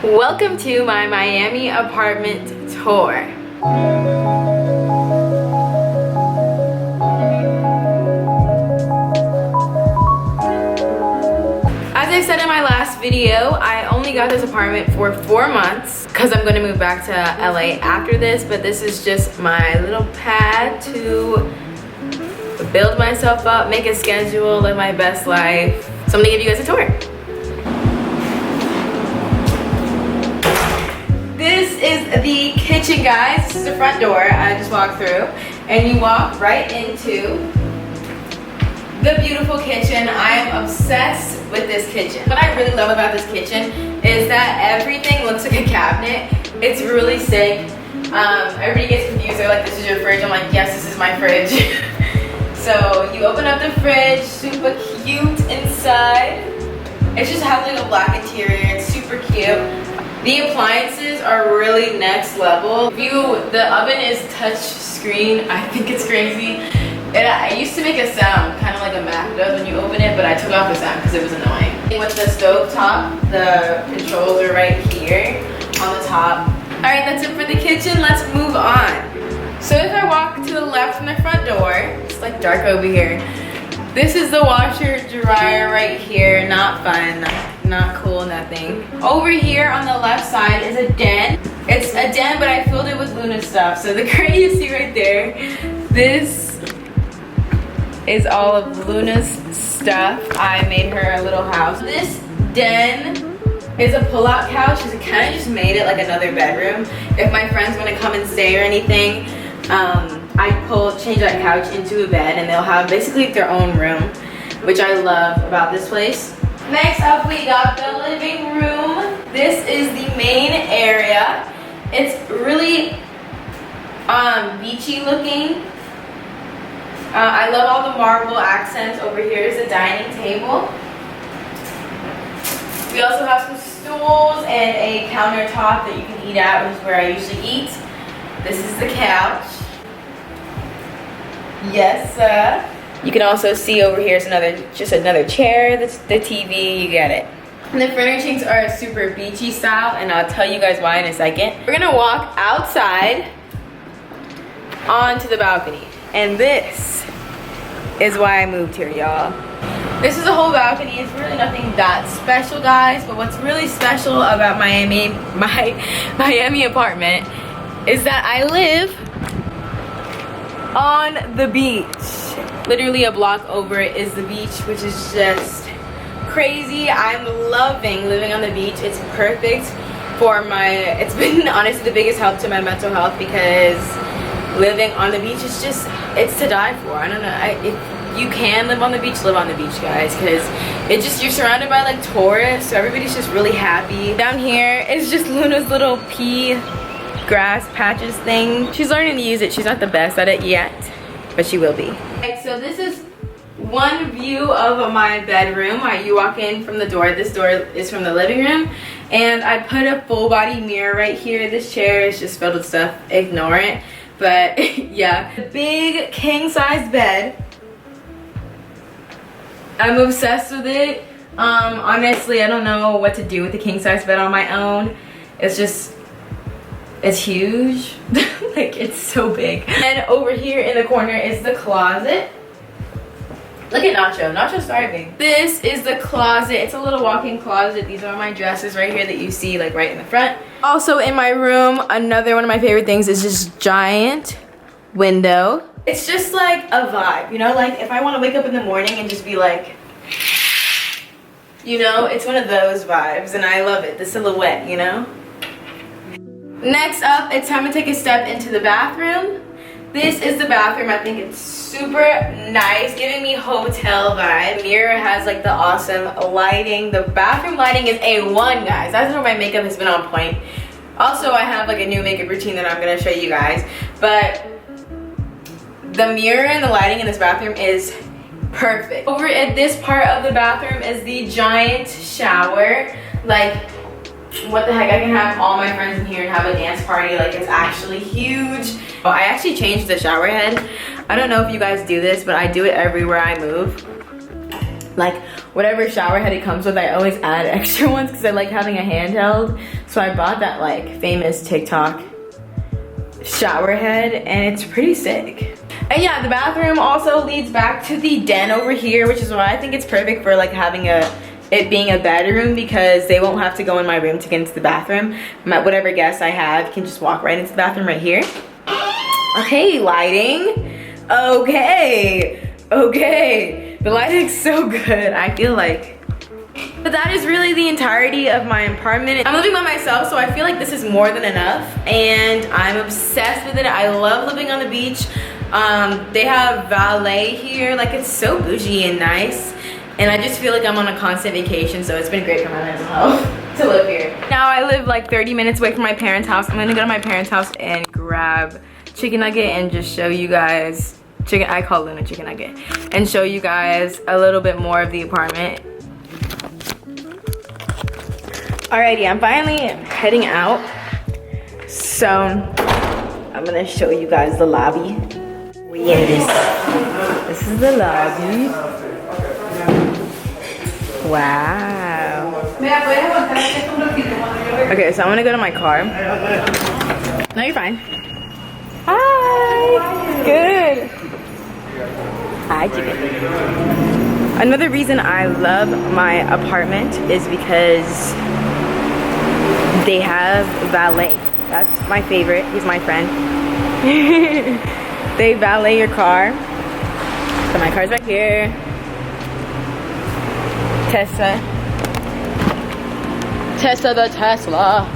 Welcome to my Miami apartment tour. As I said in my last video, I only got this apartment for 4 months because I'm gonna move back to LA after this, but this is just my little pad to build myself up, make a schedule, live my best life. So I'm gonna give you guys a tour. This is the kitchen, guys. This is the front door I just walked through. And you walk right into the beautiful kitchen. I am obsessed with this kitchen. What I really love about this kitchen is that everything looks like a cabinet. It's really sick. Everybody gets confused. They're like, this is your fridge. I'm like, yes, this is my fridge. So you open up the fridge, super cute inside. It just has like a black interior. It's super cute. The appliances are really next level. The oven is touch screen. I think it's crazy. It used to make a sound, kind of like a Mac does when you open it, but I took off the sound because it was annoying. With the stove top, the controls are right here on the top. All right, that's it for the kitchen. Let's move on. So if I walk to the left from the front door, it's like dark over here. This is the washer dryer right here. Not fun, not cool, nothing. Over here on the left side is a den. It's a den, but I filled it with Luna stuff. So the crate you see right there, this is all of Luna's stuff. I made her a little house. This den is a pull-out couch because it kind of just made it like another bedroom. If my friends want to come and stay or anything, I change that couch into a bed and they'll have basically their own room, which I love about this place. Next up, we got the living room. This is the main area. It's really beachy looking. I love all the marble accents. Over here is a dining table. We also have some stools and a countertop that you can eat at, which is where I usually eat. This is the couch. Yes, sir. You can also see over here is just another chair. That's the TV, you get it. And the furnishings are super beachy style, and I'll tell you guys why in a second. We're gonna walk outside onto the balcony. And this is why I moved here, y'all. This is a whole balcony. It's really nothing that special, guys, but what's really special about my Miami apartment is that I live on the beach. Literally a block over it is the beach, which is just crazy. I'm loving living on the beach. It's perfect for it's been honestly the biggest help to my mental health because living on the beach is just, it's to die for. I don't know, if you can live on the beach, live on the beach, guys, because you're surrounded by like tourists, so everybody's just really happy. Down here is just Luna's little pea grass patches thing. She's learning to use it. She's not the best at it yet, but she will be. Right, so this is one view of my bedroom. You walk in from the door. This door is from the living room, and I put a full body mirror right here. This chair is just filled with stuff. Ignore it. But yeah, the big king size bed. I'm obsessed with it. Honestly, I don't know what to do with the king size bed on my own. It's huge. Like, it's so big. And over here in the corner is the closet. Look at Nacho. Nacho's starving. This is the closet. It's a little walk-in closet. These are my dresses right here that you see like right in the front. Also in my room, another one of my favorite things is this giant window. It's just like a vibe, you know? Like if I want to wake up in the morning and just be like, you know, it's one of those vibes and I love it. The silhouette, you know? Next up, it's time to take a step into the bathroom. This is the bathroom. I think it's super nice, giving me hotel vibe. The mirror has like the awesome lighting. The bathroom lighting is A1, guys. That's where my makeup has been on point. Also, I have like a new makeup routine that I'm gonna show you guys. But the mirror and the lighting in this bathroom is perfect. Over at this part of the bathroom is the giant shower. Like, what the heck, I can have all my friends in here and have a dance party. Like, it's actually huge. Oh, I actually changed the shower head. I don't know if you guys do this, but I do it everywhere I move. Like, whatever shower head it comes with, I always add extra ones because I like having a handheld. So I bought that like famous TikTok shower head and it's pretty sick. And yeah, the bathroom also leads back to the den over here, which is why I think it's perfect for like having it being a bedroom, because they won't have to go in my room to get into the bathroom. Whatever guests I have can just walk right into the bathroom right here. Okay, lighting. Okay. The lighting's so good. I feel like. But that is really the entirety of my apartment. I'm living by myself, so I feel like this is more than enough, and I'm obsessed with it. I love living on the beach. They have valet here. Like, it's so bougie and nice, and I just feel like I'm on a constant vacation, so it's been great for my mental health to live here. Now I live like 30 minutes away from my parents' house. I'm gonna go to my parents' house and grab chicken nugget and just show you guys I call Luna chicken nugget, and show you guys a little bit more of the apartment. Alrighty, I'm finally heading out, so I'm gonna show you guys the lobby. We in this is the lobby. Wow. Okay, so I'm gonna go to my car. No, you're fine. Hi. Good. Hi, chicken. Another reason I love my apartment is because they have valet. That's my favorite. He's my friend. They valet your car. So my car's back here. Tessa the Tesla.